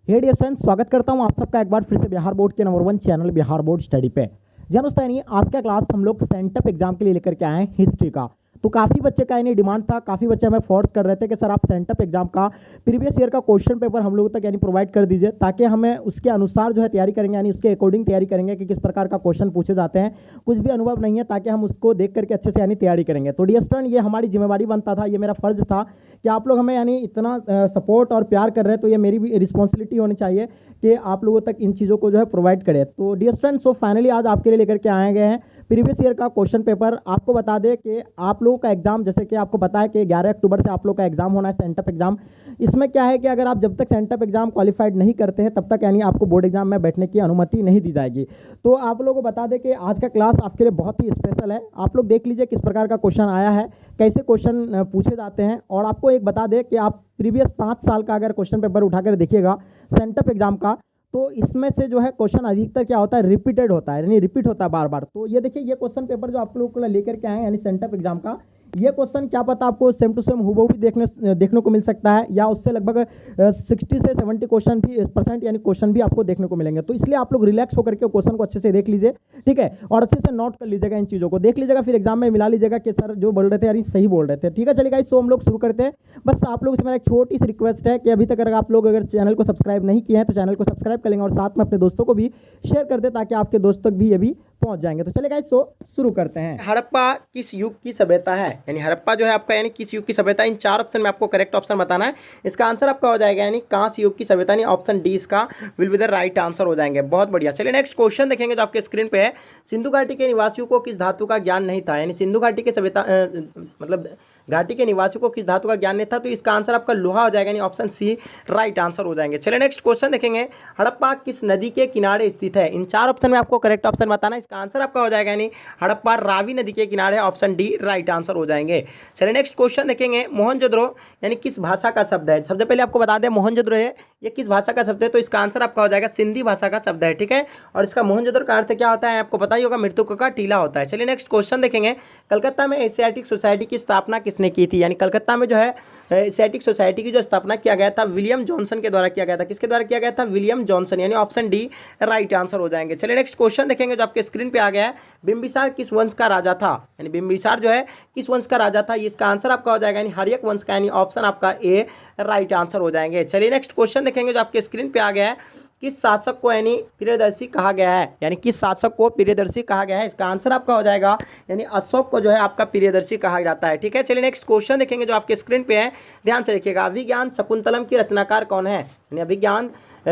हे dear friends, स्वागत करता हूं आप सबका एक बार फिर से बिहार बोर्ड के number 1 channel Bihar board study पे। जी दोस्तों, यानी आज का क्लास हम लोग सेंटअप एग्जाम के लिए लेकर के आए हैं हिस्ट्री का। तो काफ़ी बच्चे का यानी डिमांड था, काफ़ी बच्चे हमें फोर्स कर रहे थे कि सर आप सेंटअप एग्जाम का प्रीवियस ईयर का क्वेश्चन पेपर हम लोगों तक यानी प्रोवाइड कर दीजिए, ताकि हमें उसके अनुसार जो है तैयारी करेंगे, यानी उसके अकॉर्डिंग तैयारी करेंगे कि किस प्रकार का क्वेश्चन पूछे जाते हैं। कुछ भी अनुभव नहीं है, ताकि हम उसको देख करके अच्छे से यानी तैयारी करेंगे। तो डियर स्टूडेंट, ये हमारी जिम्मेवारी बनता था, ये मेरा फर्ज था कि आप लोग हमें यानी इतना सपोर्ट और प्यार कर रहे हैं, तो ये मेरी भी रिस्पॉन्सिबिलिटी होनी चाहिए कि आप लोगों तक इन चीज़ों को जो है प्रोवाइड करें। तो डियर स्टूडेंट, सो फाइनली आज आपके लिए लेकर के आए गए हैं प्रीवियस ईयर का क्वेश्चन पेपर। आपको बता दें कि आप लोगों का एग्जाम, जैसे कि आपको पता है कि 11 अक्टूबर से आप लोग का एग्जाम होना है सेंटअप एग्जाम। इसमें क्या है कि अगर आप जब तक सेंटअप एग्जाम क्वालिफाइड नहीं करते हैं, तब तक यानी आपको बोर्ड एग्जाम में बैठने की अनुमति नहीं दी जाएगी। तो आप लोगों को बता दें कि आज का क्लास आपके लिए बहुत ही स्पेशल है। आप लोग देख लीजिए किस प्रकार का क्वेश्चन आया है, कैसे क्वेश्चन पूछे जाते हैं। और आपको एक बता दें कि आप प्रीवियस 5 साल का अगर क्वेश्चन पेपर उठाकर देखिएगा सेंटअप एग्जाम का, तो इसमें से जो है क्वेश्चन अधिकतर क्या होता है, रिपीटेड होता है, यानी रिपीट होता है बार बार। तो ये देखिए, ये क्वेश्चन पेपर जो आप लोगों को लेकर के आए हैं यानी सेंटअप एग्जाम का, ये क्वेश्चन क्या पता आपको सेम टू सेम हूबहू भी देखने को मिल सकता है, या उससे लगभग 60 से 70 क्वेश्चन भी परसेंट यानी क्वेश्चन भी आपको देखने को मिलेंगे। तो इसलिए आप लोग रिलैक्स होकर के क्वेश्चन को अच्छे से देख लीजिए, ठीक है, और अच्छे से नोट कर लीजिएगा, इन चीज़ों को देख लीजिएगा, फिर एग्जाम में मिला लीजिएगा कि सर जो बोल रहे थे यानी सही बोल रहे थे। ठीक है, चलिएगा, सो हम लोग शुरू करते हैं। बस आप लोगों से मेरा एक छोटी सी रिक्वेस्ट है कि अभी तक अगर आप लोग चैनल को सब्सक्राइब नहीं किए हैं तो चैनल को सब्सक्राइब कर लेंगे, और साथ में अपने दोस्तों को भी शेयर कर दे, ताकि आपके दोस्त तक भी ये भी पहुंच जाएंगे। तो चलिए गाइस, सो शुरू करते हैं। हड़प्पा किस युग की सभ्यता है, यानी हड़प्पा जो है आपका यानी किस युग की सभ्यता। इन 4 ऑप्शन में आपको करेक्ट ऑप्शन बताना है। इसका आंसर आपका हो जाएगा यानी कांस्य युग की सभ्यता, यानी ऑप्शन डी इसका will be the right answer हो जाएंगे। बहुत बढ़िया। चलिए नेक्स्ट क्वेश्चन देखेंगे जो आपके स्क्रीन पे है। सिंधु घाटी के निवासियों को किस धातु का ज्ञान नहीं था, यानी सिंधु घाटी के सभ्यता मतलब घाटी के निवासियों को किस धातु का ज्ञान नहीं था, तो इसका आंसर आपका लोहा हो जाएगा, यानी ऑप्शन सी राइट आंसर हो जाएंगे। चलिए नेक्स्ट क्वेश्चन देखेंगे। हड़प्पा किस नदी के किनारे स्थित है। इन 4 ऑप्शन में आपको करेक्ट ऑप्शन बताना है। इसका आंसर आपका हो जाएगा यानी हड़प्पा रावी नदी के किनारे, ऑप्शन डी राइट आंसर हो जाएंगे। चलिए नेक्स्ट क्वेश्चन देखेंगे। मोहनजोदड़ो यानी किस भाषा का शब्द है। सबसे पहले आपको बता दें मोहनजोदड़ो है ये किस भाषा का शब्द है, तो इसका आंसर आपका हो जाएगा सिंधी भाषा का शब्द है, ठीक है। और इसका मोहनजोदड़ो का अर्थ क्या होता है आपको पता ही होगा, मृतकों का टीला होता है। चलिए नेक्स्ट क्वेश्चन देखेंगे। कलकत्ता में एशियाटिक सोसाइटी की स्थापना किसने की थी, यानी कलकत्ता में जो है एशियाटिक सोसाइटी की जो स्थापना किया गया था विलियम जॉनसन के द्वारा किया गया था। किसके द्वारा किया गया था, विलियम जॉनसन, यानी ऑप्शन डी राइट आंसर हो जाएंगे। चलिए नेक्स्ट क्वेश्चन देखेंगे जो आपके स्क्रीन पे आ गया है। बिंबिसार किस वंश का राजा था, यानी बिंबिसार जो है किस वंश का राजा था, इसका आंसर आपका हो जाएगा यानी हर्यक वंश का, यानी ऑप्शन आपका ए राइट आंसर हो जाएंगे। चलिए नेक्स्ट क्वेश्चन देखेंगे जो आपके स्क्रीन पे आ गया है। किस शासक को यानी प्रियदर्शी कहा गया है, यानी किस शासक को प्रियदर्शी कहा गया है, इसका आंसर आपका हो जाएगा यानी अशोक को जो है आपका प्रियदर्शी कहा जाता है, ठीक है। चलिए नेक्स्ट क्वेश्चन देखेंगे जो आपके स्क्रीन पे है, ध्यान से देखिएगा। अभिज्ञान शकुंतलम की रचनाकार कौन है, यानी अभिज्ञान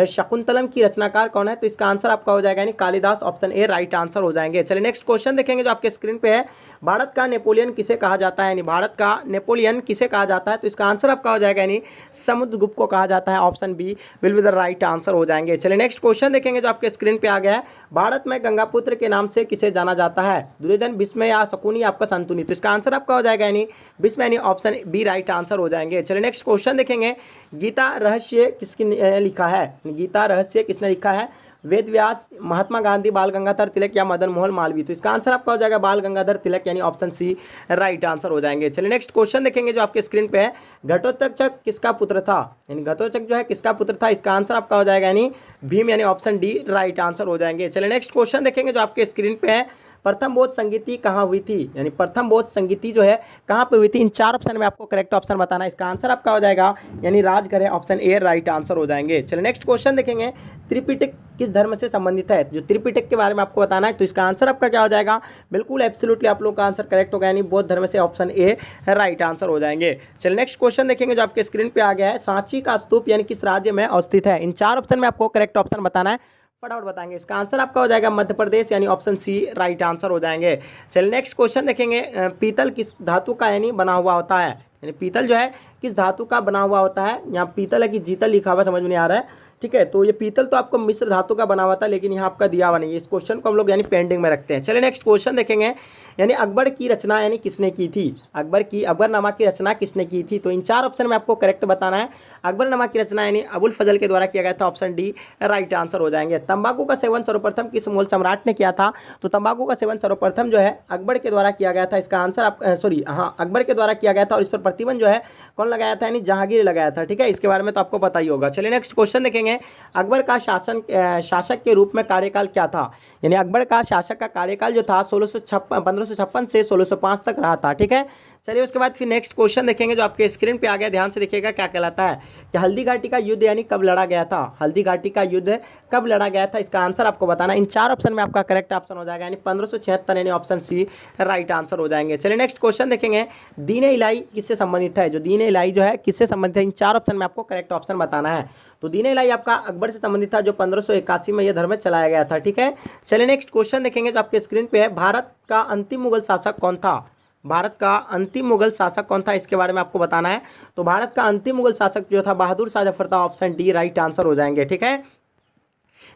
शकुंतलम की रचनाकार कौन है, तो इसका आंसर आपका हो जाएगा यानी Kalidas, option A right answer हो जाएंगे। चलिए नेक्स्ट क्वेश्चन देखेंगे जो आपके स्क्रीन पे है। भारत का नेपोलियन किसे कहा जाता है, यानी भारत का नेपोलियन किसे कहा जाता है, तो इसका आंसर आपका हो जाएगा यानी समुद्रगुप्त को कहा जाता है, option b will be the right answer हो जाएंगे। चलिए नेक्स्ट क्वेश्चन देखेंगे जो आपके स्क्रीन पे आ गया है। भारत में गंगापुत्र के नाम से किसे जाना जाता है, दुर्योधन, भीष्म या शकुनी, आपका शंतनुनी, तो इसका आंसर आपका हो जाएगा यानी भीष्म, यानी ऑप्शन बी राइट आंसर हो जाएंगे। चलिए नेक्स्ट क्वेश्चन देखेंगे। गीता रहस्य किसने लिखा है, गीता रहस्य किसने लिखा है, वेद व्यास, महात्मा गांधी, बाल गंगाधर तिलक या मदन मोहन मालवीय, तो इसका आंसर आपका हो जाएगा बाल गंगाधर तिलक, यानी ऑप्शन सी राइट आंसर हो जाएंगे। चलिए नेक्स्ट क्वेश्चन देखेंगे जो आपके स्क्रीन पे है। घटोत्कच किसका पुत्र था, यानी घटोत्कच जो है किसका पुत्र था, इसका आंसर आपका हो जाएगा यानी भीम, यानी ऑप्शन डी राइट आंसर हो जाएंगे। चलिए नेक्स्ट क्वेश्चन देखेंगे जो आपके स्क्रीन पे है। प्रथम बोध संगीति कहाँ हुई थी, यानी प्रथम बोध संगीति जो है कहाँ पे हुई थी। इन 4 ऑप्शन में आपको करेक्ट ऑप्शन बताना है। इसका आंसर आपका हो जाएगा यानी Rajgarh, option A right answer हो जाएंगे। चलिए नेक्स्ट क्वेश्चन देखेंगे। त्रिपिटक किस धर्म से संबंधित है, जो त्रिपिटक के बारे में आपको बताना है, तो इसका आंसर आपका क्या हो जाएगा, बिल्कुल एब्सोल्युटली आप लोग का आंसर करेक्ट होगा, यानी बौद्ध धर्म से, ऑप्शन ए राइट आंसर हो जाएंगे। चलिए नेक्स्ट क्वेश्चन देखेंगे जो आपके स्क्रीन पे आ गया है। सांची का स्तूप यानी किस राज्य में अवस्थित है। इन 4 ऑप्शन में आपको करेक्ट ऑप्शन बताना है, फटाफट बताएंगे। इसका आंसर आपका हो जाएगा मध्य प्रदेश, यानी ऑप्शन सी राइट आंसर हो जाएंगे। चलिए नेक्स्ट क्वेश्चन देखेंगे। पीतल किस धातु का यानी बना हुआ होता है, यानी पीतल जो है किस धातु का बना हुआ होता है। यहाँ पीतल है कि जीतल लिखा हुआ समझ में नहीं आ रहा है, ठीक है। तो ये पीतल तो आपको मिश्र धातु का बना हुआ था, लेकिन यहाँ आपका दिया हुआ नहीं है। इस क्वेश्चन को हम लोग यानी पेंडिंग में रखते हैं। चलिए नेक्स्ट क्वेश्चन देखेंगे। यानी अकबर की रचना यानी किसने की थी, अकबरनामा की रचना किसने की थी। तो इन 4 ऑप्शन में आपको करेक्ट बताना है। अकबरनामा की रचना यानी अबुल फजल के द्वारा किया गया था, ऑप्शन डी राइट आंसर हो जाएंगे। तंबाकू का सेवन सर्वप्रथम किस मुगल सम्राट ने किया था। तो तंबाकू का सेवन सर्वप्रथम जो है अकबर के द्वारा किया गया था। इसका आंसर आप अकबर के द्वारा किया गया था और इस पर प्रतिबंध जो है कौन लगाया था, यानी जहांगीर लगाया था। ठीक है, इसके बारे में तो आपको पता ही होगा। चलिए नेक्स्ट क्वेश्चन देखेंगे। अकबर का शासक के रूप में कार्यकाल क्या था, यानी अकबर का शासक का कार्यकाल जो था 1556 से 1605 तक रहा था। ठीक है, चलिए उसके बाद फिर नेक्स्ट क्वेश्चन देखेंगे जो आपके स्क्रीन पे आ गया, ध्यान से देखिएगा क्या कहलाता है कि हल्दी घाटी का युद्ध यानी कब लड़ा गया था। हल्दी घाटी का युद्ध कब लड़ा गया था, इसका आंसर आपको बताना। इन 4 ऑप्शन में आपका करेक्ट ऑप्शन हो जाएगा, यानी 1576 यानी ऑप्शन सी राइट आंसर हो जाएंगे। चलिए नेक्स्ट क्वेश्चन देखेंगे। दीन इलाही किससे संबंधित है, जो दीन इलाही जो है किससे संबंधित है, इन 4 ऑप्शन में आपको करेक्ट ऑप्शन बताना है। तो दीन इलाही आपका अकबर से संबंधित था, जो 1581 में यह धर्म चलाया गया था। ठीक है, चलिए नेक्स्ट क्वेश्चन देखेंगे जो आपके स्क्रीन पे है। भारत का अंतिम मुगल शासक कौन था, भारत का अंतिम मुगल शासक कौन था, इसके बारे में आपको बताना है। तो भारत का अंतिम मुगल शासक जो था बहादुर शाह जफर था, ऑप्शन डी राइट आंसर हो जाएंगे। ठीक है,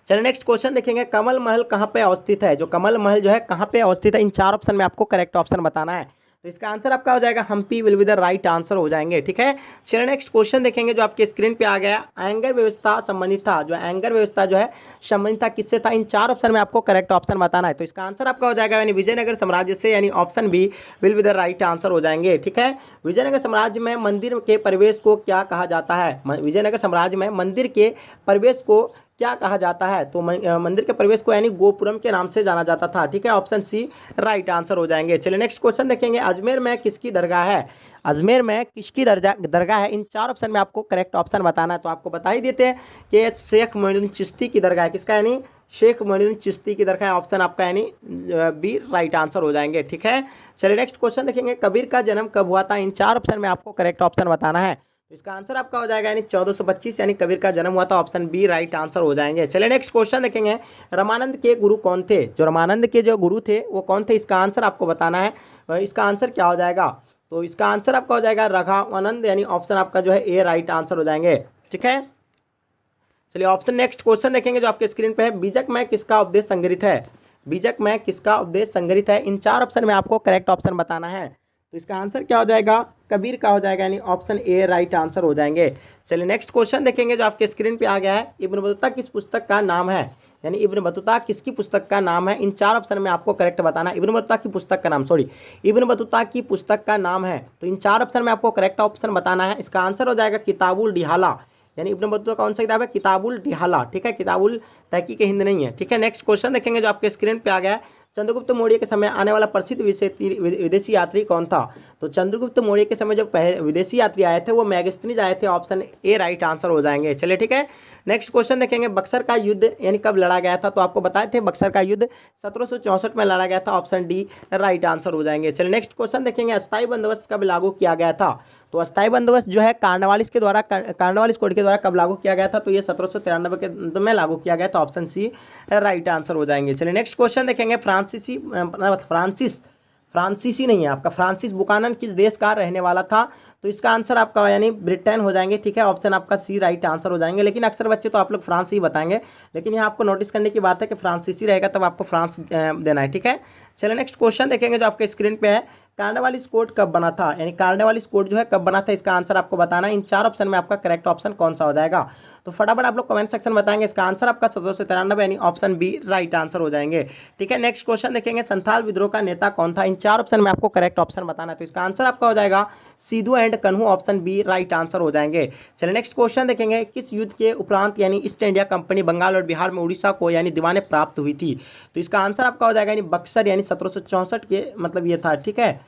चलिए नेक्स्ट क्वेश्चन देखेंगे। कमल महल कहाँ पे अवस्थित है, जो कमल महल जो है कहाँ पे अवस्थित है, इन 4 ऑप्शन में आपको करेक्ट ऑप्शन बताना है। तो इसका आंसर आपका हो जाएगा Hampi will be the right answer हो जाएंगे। ठीक है, चलिए नेक्स्ट क्वेश्चन देखेंगे जो आपके स्क्रीन पे आ गया। एंगर व्यवस्था संबंधित था, जो एंगर व्यवस्था जो है संबंधित था किससे था, इन 4 ऑप्शन में आपको करेक्ट ऑप्शन बताना है। तो इसका आंसर आपका हो जाएगा यानी विजयनगर साम्राज्य से, यानी option b will be the right answer हो जाएंगे। ठीक है, विजयनगर साम्राज्य में मंदिर के प्रवेश को क्या कहा जाता है, विजयनगर साम्राज्य में मंदिर के प्रवेश को क्या कहा जाता है। तो मंदिर के प्रवेश को यानी गोपुरम के नाम से जाना जाता था। ठीक है, ऑप्शन सी राइट आंसर हो जाएंगे। चलिए नेक्स्ट क्वेश्चन देखेंगे। अजमेर में किसकी दरगाह है, अजमेर में किसकी दरगाह है, इन 4 ऑप्शन में आपको करेक्ट ऑप्शन बताना है। तो आपको बता ही देते हैं कि शेख मोइनुद्दीन चिश्ती की दरगाह है, किसका, यानी शेख मोइनुद्दीन चिश्ती की दरगाह, ऑप्शन आपका यानी बी राइट आंसर हो जाएंगे। ठीक है, चलिए नेक्स्ट क्वेश्चन देखेंगे। कबीर का जन्म कब हुआ था, इन 4 ऑप्शन में आपको करेक्ट ऑप्शन बताना है। तो इसका आंसर आपका हो जाएगा यानी 1425 यानी कबीर का जन्म हुआ था, ऑप्शन बी राइट आंसर हो जाएंगे। चलिए नेक्स्ट क्वेश्चन देखेंगे। रामानंद के गुरु कौन थे, जो रामानंद के जो गुरु थे वो कौन थे, इसका आंसर आपको बताना है। इसका आंसर क्या हो जाएगा, तो इसका आंसर आपका हो जाएगा राघवानंद, यानी ऑप्शन आपका जो है ए राइट आंसर हो जाएंगे। ठीक है, चलिए ऑप्शन नेक्स्ट क्वेश्चन देखेंगे जो आपके स्क्रीन पे है। बीजक में किसका उपदेश संग्रहित है, बीजक में किसका उपदेश संग्रहित है, इन 4 ऑप्शन में आपको करेक्ट ऑप्शन बताना है। तो इसका आंसर क्या हो जाएगा, कबीर का हो जाएगा, यानी ऑप्शन ए राइट आंसर हो जाएंगे। चलिए नेक्स्ट क्वेश्चन देखेंगे जो आपके स्क्रीन पे आ गया है। इब्न बतूता किस पुस्तक का नाम है, यानी इब्न बतूता किसकी पुस्तक का नाम है, इन 4 ऑप्शन में आपको करेक्ट बताना है। इब्न बतूता की पुस्तक का नाम, इब्न बतूता की पुस्तक का नाम है। तो इन 4 ऑप्शन में आपको करेक्ट ऑप्शन बताना है। इसका आंसर हो जाएगा किताबुल डिहाला, यानी इब्न बतूता कौन सा किताब है, किताबुल डिहाला। ठीक है, किताबुल तहकीक हिंद नहीं है। ठीक है, नेक्स्ट क्वेश्चन देखेंगे जो आपके स्क्रीन पे आ गया है। चंद्रगुप्त मौर्य के समय आने वाला प्रसिद्ध विदेशी यात्री कौन था। तो चंद्रगुप्त मौर्य के समय जो विदेशी यात्री आए थे वो मैगस्थनीज आए थे, ऑप्शन ए राइट आंसर हो जाएंगे। चलिए ठीक है, नेक्स्ट क्वेश्चन देखेंगे। बक्सर का युद्ध यानी कब लड़ा गया था, तो आपको बताए थे बक्सर का युद्ध 1764 में लड़ा गया था, ऑप्शन डी राइट आंसर हो जाएंगे। चलिए नेक्स्ट क्वेश्चन देखेंगे। अस्थायी बंदोबस्त कब लागू किया गया था, तो अस्थायी बंदोबस्त जो है कार्नवालिस कोड के द्वारा कब लागू किया गया था, तो ये 1793 के में लागू किया गया था, ऑप्शन सी राइट आंसर हो जाएंगे। चलिए नेक्स्ट क्वेश्चन देखेंगे। फ्रांसीसी नहीं है आपका, फ्रांसिस बुकानन किस देश का रहने वाला था, तो इसका आंसर आपका यानी ब्रिटेन हो जाएंगे। ठीक है, ऑप्शन आपका सी राइट आंसर हो जाएंगे। लेकिन अक्सर बच्चे तो आप लोग फ्रांस ही बताएंगे, लेकिन यहाँ आपको नोटिस करने की बात है कि फ्रांसीसी रहेगा तब आपको फ्रांस देना है। ठीक है, चलिए नेक्स्ट क्वेश्चन देखेंगे जो आपके स्क्रीन पे है। कार्नवालिस कोड कब बना था, यानी कार्नवालिस कोड जो है कब बना था, इसका आंसर आपको बताना है। इन 4 ऑप्शन में आपका करेक्ट ऑप्शन कौन सा हो जाएगा, तो फटाफट आप लोग कमेंट सेक्शन बताएंगे। इसका आंसर आपका 1793 यानी ऑप्शन बी राइट आंसर हो जाएंगे। ठीक है, नेक्स्ट क्वेश्चन देखेंगे। संथाल विद्रोह का नेता कौन था, इन 4 ऑप्शन में आपको करेक्ट ऑप्शन बताना है। तो इसका आंसर आपका हो जाएगा सिद्धू एंड कन्हू, ऑप्शन बी राइट आंसर हो जाएंगे। चलिए नेक्स्ट क्वेश्चन देखेंगे। किस युद्ध के उपरांत यानी ईस्ट इंडिया कंपनी बंगाल और बिहार में उड़ीसा को यानी दीवाने प्राप्त हुई थी, तो इसका आंसर आपका हो जाएगा यानी बक्सर, यानी 1764 के मतलब ये था। ठीक है,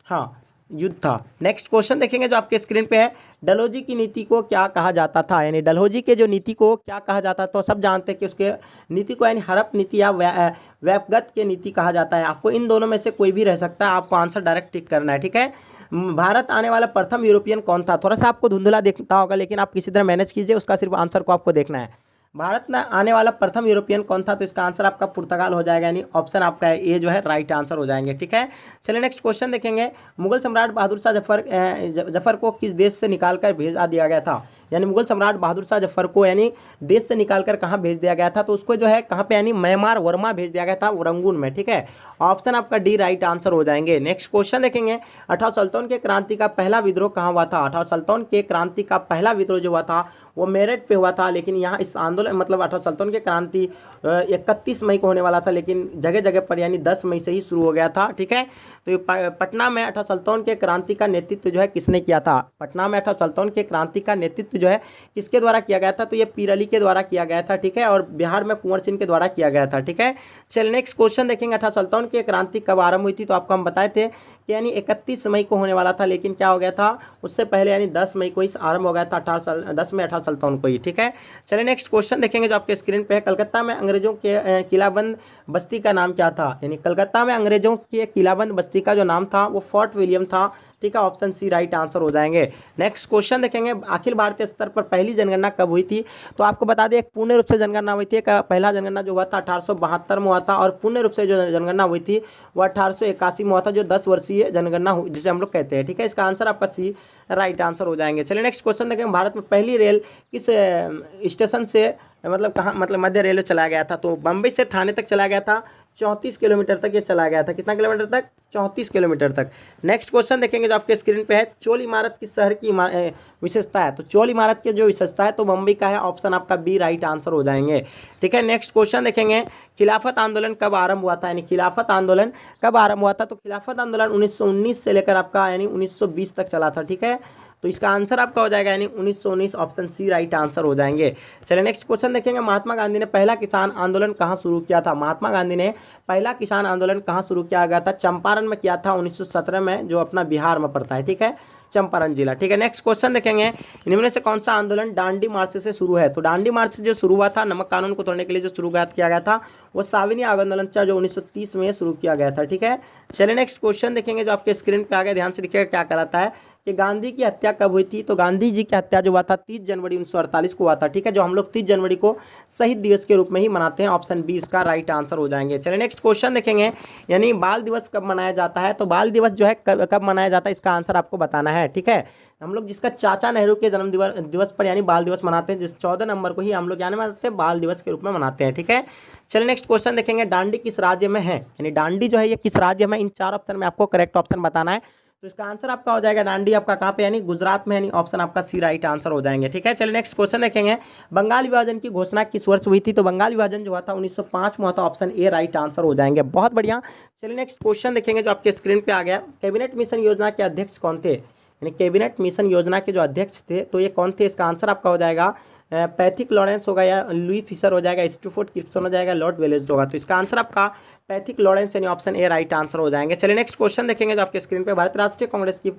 हाँ युद्ध था। नेक्स्ट क्वेश्चन देखेंगे जो आपके स्क्रीन पे है। डलहौजी की नीति को क्या कहा जाता था, यानी डलहौजी के जो नीति को क्या कहा जाता था, तो सब जानते हैं कि उसके नीति को यानी हड़प नीति या व्यपगत के नीति कहा जाता है। आपको इन दोनों में से कोई भी रह सकता है, आपको आंसर डायरेक्ट टिक करना है। ठीक है, भारत आने वाला प्रथम यूरोपियन कौन था, थोड़ा सा आपको धुंधला देखता होगा लेकिन आप किसी तरह मैनेज कीजिए, उसका सिर्फ आंसर को आपको देखना है। भारत में आने वाला प्रथम यूरोपियन कौन था, तो इसका आंसर आपका पुर्तगाल हो जाएगा, यानी ऑप्शन आपका ए जो है राइट आंसर हो जाएंगे। ठीक है, चलिए नेक्स्ट क्वेश्चन देखेंगे। मुगल सम्राट बहादुर शाह जफर को किस देश से निकाल कर भेजा दिया गया था, यानी मुगल सम्राट बहादुर शाह जफर को यानी देश से निकालकर कहाँ भेज दिया गया था, तो उसको जो है कहाँ पे यानी म्यांमार वर्मा भेज दिया गया था, रंगून में। ठीक है, ऑप्शन आपका डी राइट आंसर हो जाएंगे। नेक्स्ट क्वेश्चन देखेंगे, अठारह सल्तनत के क्रांति का पहला विद्रोह कहाँ हुआ था। अठारह सल्तनत के क्रांति का पहला विद्रोह जो हुआ था वो मेरठ पे हुआ था, लेकिन यहाँ इस आंदोलन मतलब अठारह सल्तनत के क्रांति 31 मई को होने वाला था, लेकिन जगह जगह पर यानी 10 मई से ही शुरू हो गया था। ठीक है, तो ये पटना में अठारह सल्तनत के क्रांति का नेतृत्व जो है किसने किया था। पटना में अठारह सल्तनत के क्रांति का नेतृत्व जो है किसके द्वारा किया गया था, तो ये पीर अली के द्वारा किया गया था। ठीक है, और बिहार में कुंवर सिंह के द्वारा किया गया था। ठीक है, चलिए नेक्स्ट क्वेश्चन देखेंगे, अठारह सल्तनत की क्रांति कब आरंभ हुई थी, तो आपको हम बताए थे कि यानी 31 मई को होने वाला था, लेकिन क्या हो गया था उससे पहले यानी 10 मई को ही आरंभ हो गया था, 10 में अठारह सल्तनत को ही। ठीक है, चलिए नेक्स्ट क्वेश्चन देखेंगे जो आपके स्क्रीन पे है, कलकत्ता में अंग्रेजों के किलाबंद बस्ती का नाम क्या था। यानी कलकत्ता में अंग्रेजों के किलाबंद बस्ती का जो नाम था वो फोर्ट विलियम था। ठीक है, ऑप्शन सी राइट आंसर हो जाएंगे। नेक्स्ट क्वेश्चन देखेंगे, अखिल भारतीय स्तर पर पहली जनगणना कब हुई थी, तो आपको बता दें एक पूर्ण रूप से जनगणना हुई थी। पहला जनगणना जो हुआ था 1872 में हुआ था, और पूर्ण रूप से जो जनगणना हुई थी वो 1881 में हुआ था, जो 10 वर्षीय जनगणना हुई जिसे हम लोग कहते हैं। ठीक है, इसका आंसर आपका सी राइट आंसर हो जाएंगे। चलिए नेक्स्ट क्वेश्चन देखेंगे, भारत में पहली रेल किस स्टेशन से मतलब कहाँ मतलब मध्य रेलवे चलाया गया था, तो बम्बई से थाने तक चला गया था, 34 किलोमीटर तक ये चला गया था। कितना किलोमीटर तक, 34 किलोमीटर तक। नेक्स्ट क्वेश्चन देखेंगे जो आपके स्क्रीन पे है, चोल इमारत किस शहर की विशेषता है, तो चोल इमारत की जो विशेषता है तो मुंबई का है, ऑप्शन आपका बी राइट आंसर हो जाएंगे। ठीक है, नेक्स्ट क्वेश्चन देखेंगे, खिलाफत आंदोलन कब आरंभ हुआ था, यानी खिलाफत आंदोलन कब आरंभ हुआ था, तो खिलाफत आंदोलन 1919 से लेकर आपका यानी 1920 तक चला था। ठीक है, तो इसका आंसर आपका हो जाएगा यानी 1919, ऑप्शन सी राइट आंसर हो जाएंगे। चलिए नेक्स्ट क्वेश्चन देखेंगे, महात्मा गांधी ने पहला किसान आंदोलन कहाँ शुरू किया था। महात्मा गांधी ने पहला किसान आंदोलन कहाँ शुरू किया गया था, चंपारण में किया था 1917 में, जो अपना बिहार में पड़ता है। ठीक है, चंपारण जिला। ठीक है, नेक्स्ट क्वेश्चन देखेंगे, इनमें से कौन सा आंदोलन दांडी मार्च से शुरू है, तो दांडी मार्च से जो शुरू हुआ था नमक कानून को तोड़ने के लिए जो शुरुआत किया गया था वो साविनी आंदोलन था, जो 1930 में शुरू किया गया था। ठीक है, चलिए नेक्स्ट क्वेश्चन देखेंगे जो आपके स्क्रीन पे आ गया, ध्यान से देखिएगा क्या कहलाता है कि गांधी की हत्या कब हुई थी, तो गांधी जी की हत्या जो हुआ था 30 जनवरी 1948 को हुआ था। ठीक है, जो हम लोग 30 जनवरी को शहीद दिवस के रूप में ही मनाते हैं, ऑप्शन बी इसका राइट आंसर हो जाएंगे। चलिए नेक्स्ट क्वेश्चन देखेंगे, यानी बाल दिवस कब मनाया जाता है, तो बाल दिवस जो है कब मनाया जाता है, इसका आंसर आपको बताना है। ठीक है, हम लोग जिसका चाचा नेहरू के जन्म दिवस पर यानी बाल दिवस मनाते हैं, जिस 14 नवंबर को ही हम लोग यानी मनाते हैं बाल दिवस के रूप में मनाते हैं। ठीक है, चलिए नेक्स्ट क्वेश्चन देखेंगे, दांडी किस राज्य में है, यानी दांडी जो है ये किस राज्य में, इन 4 ऑप्शन में आपको करेक्ट ऑप्शन बताना है। तो इसका आंसर आपका हो जाएगा दांडी आपका कहाँ पे, यानी गुजरात में, यानी ऑप्शन आपका सी राइट आंसर हो जाएंगे। ठीक है, चलिए नेक्स्ट क्वेश्चन देखेंगे, बंगाल विभाजन की घोषणा किस वर्ष हुई थी, तो बंगाल विभाजन जो हुआ था 1905 में हुआ था, ऑप्शन ए राइट आंसर हो जाएंगे। बहुत बढ़िया। चलिए नेक्स्ट क्वेश्चन देखेंगे जो आपके स्क्रीन पे आ गया, कैबिनेट मिशन योजना के अध्यक्ष कौन थे, यानी कैबिनेट मिशन योजना के जो अध्यक्ष थे तो ये कौन थे, इसका आंसर आपका हो जाएगा पैथिक लॉरेंस होगा, या लुई फिशर हो जाएगा, स्टूफोर्ड क्रिप्सन हो जाएगा, लॉर्ड वेलेस्ली होगा। तो इसका आंसर आपका पैथिक लॉरेंस यानी ऑप्शन ए राइट आंसर हो जाएंगे। चलिए नेक्स्ट क्वेश्चन देखेंगे जो आपके स्क्रीन पे, भारतीय राष्ट्रीय कांग्रेस की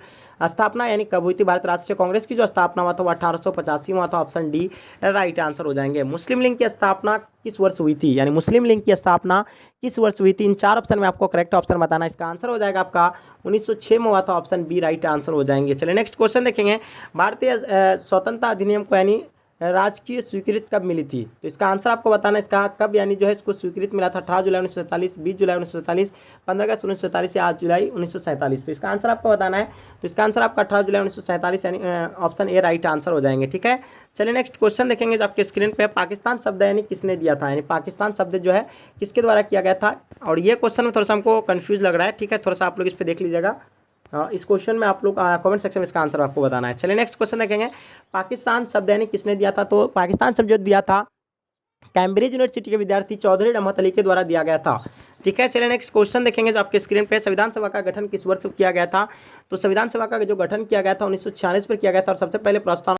स्थापना यानी कब हुई थी, भारतीय राष्ट्रीय कांग्रेस की जो स्थापना हुआ था वो 1885 में हुआ था, ऑप्शन डी राइट आंसर हो जाएंगे। मुस्लिम लीग की स्थापना किस वर्ष हुई थी, यानी मुस्लिम लीग की स्थापना किस वर्ष हुई थी, इन 4 ऑप्शन में आपको करेक्ट ऑप्शन बताना है। इसका आंसर हो जाएगा आपका 1906 में हुआ था, ऑप्शन बी राइट आंसर हो जाएंगे। चलिए नेक्स्ट क्वेश्चन देखेंगे, भारतीय स्वतंत्रता अधिनियम को यानी राजकीय स्वीकृति कब मिली थी, तो इसका आंसर आपको बताना है, इसका कब यानी जो है इसको स्वीकृति मिला था, 18 जुलाई 1947, 20 जुलाई 1947, 15 अगस्त 1947 या 8 जुलाई 1947। तो इसका आंसर आपको बताना है, तो इसका आंसर आपका 18 जुलाई 1947 यानी ऑप्शन ए राइट आंसर हो जाएंगे। ठीक है, चलिए नेक्स्ट क्वेश्चन देखेंगे जो आपके स्क्रीन पे, पाकिस्तान शब्द यानी किसने दिया था, यानी पाकिस्तान शब्द जो है किसके द्वारा किया गया था, और ये क्वेश्चन में थोड़ा सा हमको कन्फ्यूज लग रहा है। ठीक है, थोड़ा सा आप लोग इस पर देख लीजिएगा, इस क्वेश्चन में आप लोग कमेंट सेक्शन में इसका आंसर आपको बताना है। चलिए नेक्स्ट क्वेश्चन देखेंगे, पाकिस्तान शब्द यानी किसने दिया था, तो पाकिस्तान शब्द जो दिया था कैम्ब्रिज यूनिवर्सिटी के विद्यार्थी चौधरी रहमत अली के द्वारा दिया गया था। ठीक है, चलिए नेक्स्ट क्वेश्चन देखेंगे जो आपके स्क्रीन पे, संविधान सभा का गठन किस वर्ष किया गया था, तो संविधान सभा का जो गठन किया गया था 1946 पर किया गया था, और सबसे पहले प्रस्ताव